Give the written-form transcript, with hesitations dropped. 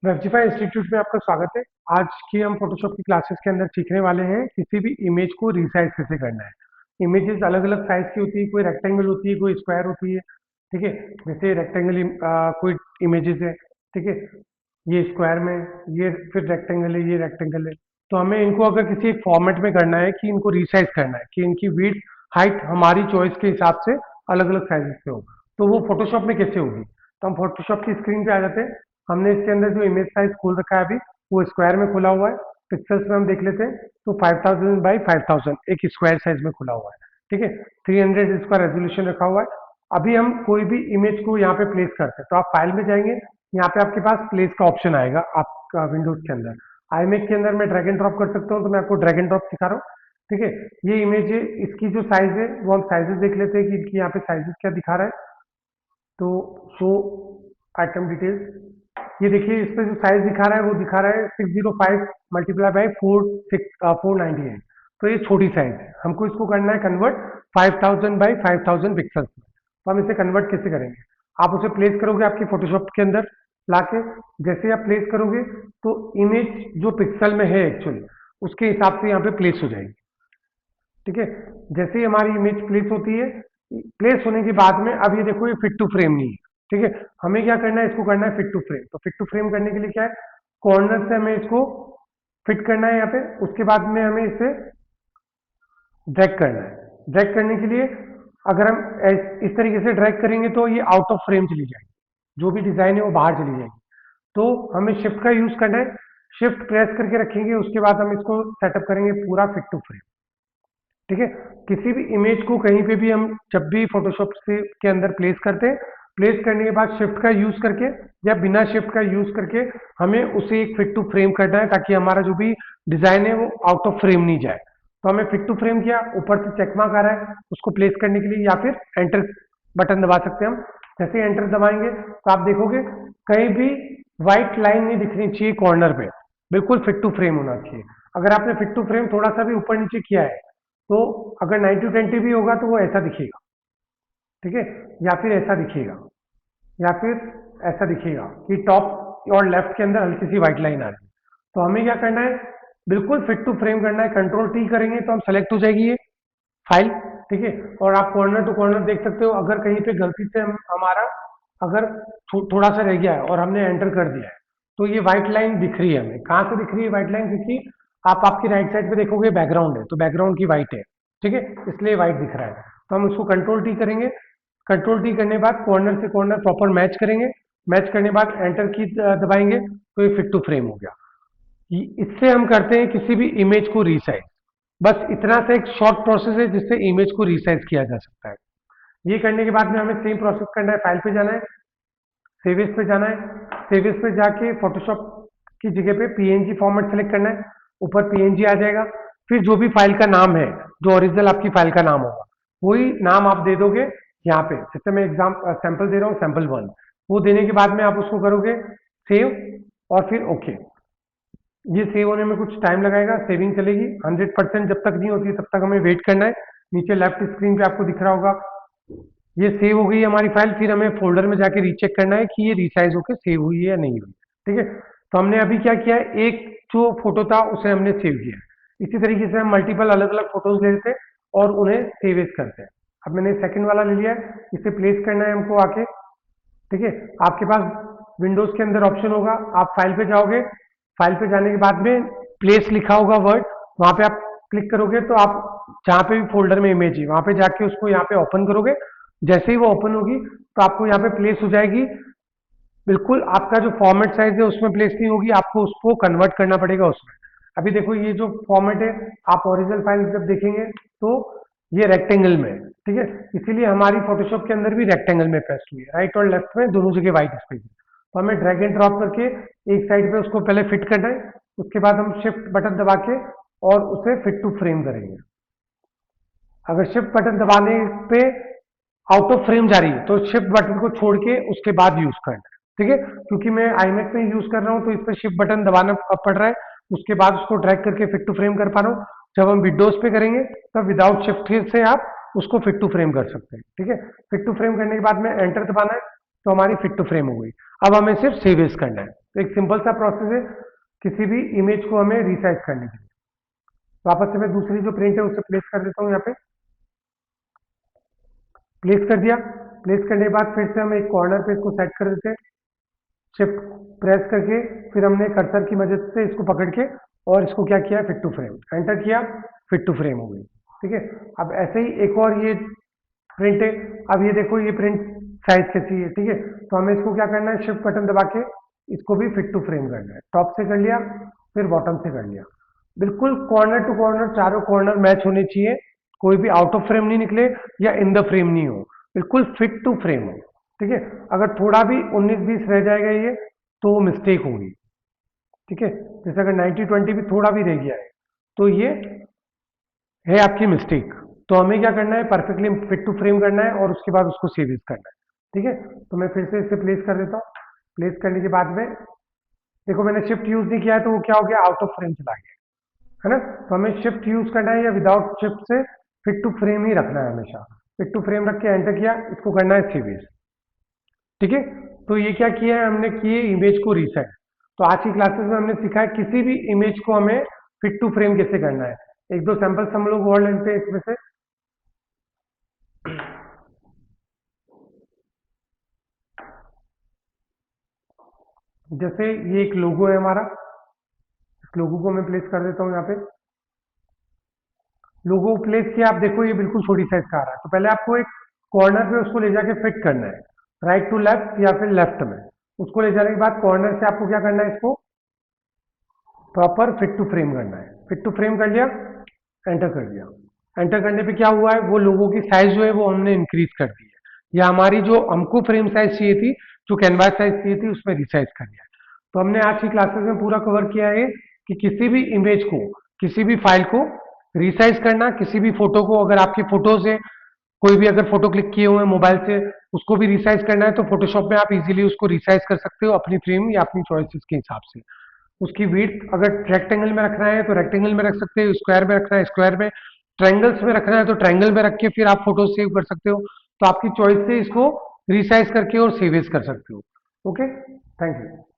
वेबजीफाई institute में आपका स्वागत है। आज की हम फोटोशॉप की क्लासेस के अंदर सीखने वाले हैं किसी भी इमेज को रीसाइज कैसे करना है। इमेजेस अलग अलग साइज की होती है, कोई रेक्टेंगल होती है, कोई स्क्वायर होती है। ठीक है, जैसे रेक्टेंगल कोई इमेजेस है। ठीक है, ये स्क्वायर में, ये फिर रेक्टेंगल है, ये रेक्टेंगल है। तो हमें इनको अगर किसी एक फॉर्मेट में करना है कि इनको रीसाइज करना है कि इनकी विड्थ हाइट हमारी चॉइस के हिसाब से अलग अलग साइजेस पे हो, तो वो फोटोशॉप में कैसे होगी। तो हम फोटोशॉप की स्क्रीन पे आ जाते हैं। हमने इसके अंदर जो इमेज साइज खोल रखा है अभी, वो स्क्वायर में खुला हुआ है। पिक्सल्स में हम देख लेते हैं तो 5000 बाई 5000 एक स्क्वायर साइज में खुला हुआ है। ठीक है, 300 इसका रेजोल्यूशन रखा हुआ है। अभी हम कोई भी इमेज को यहाँ पे प्लेस करते हैं, तो आप फाइल में जाएंगे, यहाँ पे आपके पास प्लेस का ऑप्शन आएगा आपका विंडोज के अंदर। आईमेक के अंदर मैं ड्रैग एंड ड्रॉप कर सकता हूँ, तो मैं आपको ड्रैग एंड ड्रॉप सिखा रहा हूँ। ठीक है, ये इमेज है, इसकी जो साइज है वो हम साइजेस देख लेते हैं कि इनकी यहाँ पे साइजेस क्या दिखा रहा है। तो शो आइटम डिटेल्स, ये देखिए, इस पे जो साइज दिखा रहा है वो दिखा रहा है 605 मल्टीप्लाई बाई 498। तो ये छोटी साइज है, हमको इसको करना है कन्वर्ट 5000 बाई 5000 पिक्सल्स में। तो हम इसे कन्वर्ट कैसे करेंगे, आप उसे प्लेस करोगे आपकी फोटोशॉप के अंदर लाके। जैसे ही आप प्लेस करोगे तो इमेज जो पिक्सल में है एक्चुअली, उसके हिसाब से यहाँ पे प्लेस हो जाएगी। ठीक है, जैसे ही हमारी इमेज प्लेस होती है, प्लेस होने के बाद में अब ये देखो, ये फिट टू फ्रेम नहीं है। ठीक है, हमें क्या करना है, इसको करना है फिट टू फ्रेम। तो फिट टू फ्रेम करने के लिए क्या है, कॉर्नर से हमें इसको फिट करना है यहाँ पे। उसके बाद में हमें इसे ड्रैग करना है। ड्रैग करने के लिए अगर हम इस तरीके से ड्रैग करेंगे तो ये आउट ऑफ फ्रेम चली जाएगी, जो भी डिजाइन है वो बाहर चली जाएगी। तो हमें शिफ्ट का यूज करना है। शिफ्ट प्रेस करके रखेंगे, उसके बाद हम इसको सेटअप करेंगे पूरा फिट टू फ्रेम। ठीक है, किसी भी इमेज को कहीं पे भी हम जब भी फोटोशॉप से के अंदर प्लेस करते हैं, प्लेस करने के बाद शिफ्ट का यूज करके या बिना शिफ्ट का यूज करके हमें उसे एक फिट टू फ्रेम करना है, ताकि हमारा जो भी डिजाइन है वो आउट ऑफ फ्रेम नहीं जाए। तो हमें फिट टू फ्रेम किया, ऊपर से चेक मार्क आ रहा है उसको प्लेस करने के लिए, या फिर एंटर बटन दबा सकते हैं हम। जैसे ही एंटर दबाएंगे तो आप देखोगे कहीं भी व्हाइट लाइन नहीं दिखनी चाहिए कॉर्नर पे, बिल्कुल फिट टू फ्रेम होना चाहिए। अगर आपने फिट टू फ्रेम थोड़ा सा भी ऊपर नीचे किया है, तो अगर 90-20 भी होगा तो वो ऐसा दिखेगा। ठीक है, या फिर ऐसा दिखेगा, या फिर ऐसा दिखेगा कि टॉप और लेफ्ट के अंदर हल्की सी व्हाइट लाइन आ रही है। तो हमें क्या करना है, बिल्कुल फिट टू फ्रेम करना है। कंट्रोल टी करेंगे तो हम सेलेक्ट हो जाएगी ये फाइल। ठीक है, और आप कॉर्नर टू कॉर्नर देख सकते हो, अगर कहीं पे गलती से हमारा अगर थोड़ा सा रह गया है और हमने एंटर कर दिया है, तो ये व्हाइट लाइन दिख रही है हमें। कहाँ से दिख रही है व्हाइट लाइन, क्योंकि आप आपकी राइट साइड पे देखोगे बैकग्राउंड है, तो बैकग्राउंड की व्हाइट है। ठीक है, इसलिए व्हाइट दिख रहा है। तो हम उसको कंट्रोल टी करेंगे। कंट्रोल टी करने के बाद कॉर्नर से कॉर्नर प्रॉपर मैच करेंगे। मैच करने के बाद एंटर की दबाएंगे तो ये फिट टू फ्रेम हो गया। इससे हम करते हैं किसी भी इमेज को रीसाइज। बस इतना सा एक शॉर्ट प्रोसेस है जिससे इमेज को रीसाइज किया जा सकता है। ये करने के बाद में हमें सेम प्रोसेस करना है, फाइल पे जाना है, सेव एज पे जाना है। सेव एज पे जाके फोटोशॉप की जगह पे पीएनजी फॉर्मेट सेलेक्ट करना है, ऊपर पीएनजी आ जाएगा। फिर जो भी फाइल का नाम है, जो ओरिजिनल आपकी फाइल का नाम होगा, वही नाम आप दे दोगे यहाँ पे। जैसे मैं एग्जाम सैंपल दे रहा हूँ, सैंपल 1। वो देने के बाद में आप उसको करोगे सेव, और फिर ओके। ये सेव होने में कुछ टाइम लगाएगा, सेविंग चलेगी 100%। जब तक नहीं होती तब तक हमें वेट करना है। नीचे लेफ्ट स्क्रीन पे आपको दिख रहा होगा ये सेव हो गई हमारी फाइल। फिर हमें फोल्डर में जाके रीचेक करना है कि ये रिसाइज होकर सेव हुई है या नहीं हुई। ठीक है, तो हमने अभी क्या किया है, एक जो फोटो था उसे हमने सेव किया है। इसी तरीके से हम मल्टीपल अलग अलग फोटोज ले लेते हैं और उन्हें सेव एज करते हैं। अब मैंने सेकंड वाला ले लिया है, इसे प्लेस करना है हमको आके। ठीक है, आपके पास विंडोज के अंदर ऑप्शन होगा, आप फाइल पे जाओगे। फाइल पे जाने के बाद में प्लेस लिखा होगा वर्ड, वहां पे आप क्लिक करोगे तो आप जहां पे भी फोल्डर में इमेज है वहां पे जाके उसको यहाँ पे ओपन करोगे। जैसे ही वो ओपन होगी तो आपको यहाँ पे प्लेस हो जाएगी। बिल्कुल आपका जो फॉर्मेट साइज है उसमें प्लेस नहीं होगी, आपको उसको कन्वर्ट करना पड़ेगा उसमें। अभी देखो, ये जो फॉर्मेट है, आप ओरिजिनल फाइल जब देखेंगे तो ये रेक्टेंगल में है। ठीक है, इसीलिए हमारी फोटोशॉप के अंदर भी रेक्टेंगल में पेस्ट हुई है, राइट और लेफ्ट में दोनों जगह व्हाइट स्पेस है। तो हमें ड्रैग एंड ड्रॉप करके एक साइड पे उसको पहले फिट करना है। उसके बाद हम शिफ्ट बटन दबा के और उसे फिट टू फ्रेम करेंगे। अगर शिफ्ट बटन दबाने पे आउट ऑफ फ्रेम जा रही है तो शिफ्ट बटन को छोड़ के उसके बाद यूज करना है। ठीक है, क्योंकि मैं आईमेक में यूज कर रहा हूँ तो इस पर शिफ्ट बटन दबाना पड़ रहा है। उसके बाद उसको ड्रैग करके फिट टू फ्रेम कर पा रहा हूँ। जब हम विंडोज पे करेंगे तब विदाउट शिफ्ट से आप उसको फिट टू फ्रेम कर सकते हैं। ठीक है, फिट टू फ्रेम करने के बाद में एंटर दबाना है। तो हमारी फिट टू फ्रेम हो गई। अब हमें सिर्फ सेव एज करना है। तो एक सिंपल सा प्रोसेस है किसी भी इमेज को हमें रिसाइज करने के लिए। वापस से मैं दूसरी जो प्रिंट है उसे प्लेस कर देता हूँ यहाँ पे। प्लेस कर दिया। प्लेस करने के बाद फिर से हम एक कॉर्नर पे इसको सेट कर देते हैं। शिफ्ट प्रेस करके फिर हमने कर्सर की मदद से इसको पकड़ के और इसको क्या किया, फिट टू फ्रेम, एंटर किया, फिट टू फ्रेम हो गई। ठीक है। अब ऐसे ही एक और ये प्रिंट है। अब ये देखो ये प्रिंट साइज कैसी है। ठीक है। तो हमें इसको क्या करना है, शिफ्ट बटन दबा के इसको भी फिट टू फ्रेम करना है। टॉप से कर लिया, फिर बॉटम से कर लिया। बिल्कुल कॉर्नर टू कॉर्नर चारों कॉर्नर मैच होने चाहिए, कोई भी आउट ऑफ फ्रेम नहीं निकले या इन द फ्रेम नहीं हो, बिल्कुल फिट टू फ्रेम हो। ठीक है। अगर थोड़ा भी 19-20 रह जाएगा ये तो वो मिस्टेक होगी। ठीक है। जैसे अगर 90-20 भी थोड़ा भी रह गया है तो ये है आपकी मिस्टेक। तो हमें क्या करना है, परफेक्टली फिट टू फ्रेम करना है और उसके बाद उसको सेव एज करना है। ठीक है। तो मैं फिर से इसे प्लेस कर देता हूँ। प्लेस करने के बाद में देखो मैंने शिफ्ट यूज नहीं किया है तो वो क्या हो गया, आउट ऑफ फ्रेम चला गया, है ना। तो हमें शिफ्ट यूज करना है या विदाउट शिफ्ट से फिट टू फ्रेम ही रखना है हमेशा। फिट टू फ्रेम रख के एंटर किया, इसको करना है सेव एज। ठीक है। तो ये क्या किया है हमने, किए इमेज को रीसेट। तो आज की क्लासेस में हमने सीखा है किसी भी इमेज को हमें फिट टू फ्रेम कैसे करना है। एक दो सैंपल्स हम लोग और लेते हैं इसमें से। जैसे ये एक लोगो है हमारा, इस लोगो को मैं प्लेस कर देता हूँ यहाँ पे। लोगो प्लेस किया, आप देखो ये बिल्कुल छोटी साइज का आ रहा है। तो पहले आपको एक कॉर्नर पे उसको ले जाके फिट करना है, राइट टू लेफ्ट या फिर लेफ्ट में। उसको ले जाने के बाद कॉर्नर से आपको क्या करना है, इसको प्रॉपर फिट टू फ्रेम करना है। फिट टू फ्रेम कर लिया, एंटर कर दिया। एंटर करने पे क्या हुआ है, वो लोगों की साइज जो है वो हमने इंक्रीज कर दी है, या हमारी जो हमको फ्रेम साइज चाहिए थी, जो कैनवास साइज चाहिए थी, उसमें रिसाइज कर दिया है। तो हमने आज की क्लासेस में पूरा कवर किया है कि किसी भी इमेज को, किसी भी फाइल को रिसाइज करना, किसी भी फोटो को, अगर आपकी फोटोज है, कोई भी अगर फोटो क्लिक किए हुए हैं मोबाइल से, उसको भी रिसाइज करना है तो फोटोशॉप में आप इजीली उसको रिसाइज कर सकते हो अपनी फ्रेम या अपनी चॉइसेस के हिसाब से। उसकी विड्थ अगर रेक्टेंगल में रखना है तो रेक्टेंगल में रख सकते हो, स्क्वायर में रखना है स्क्वायर में, ट्रायंगल्स में रखना है तो ट्रायंगल में रख के फिर आप फोटो सेव कर सकते हो। तो आपकी चॉइस से इसको रिसाइज करके और सेव कर सकते हो। Okay, thank you.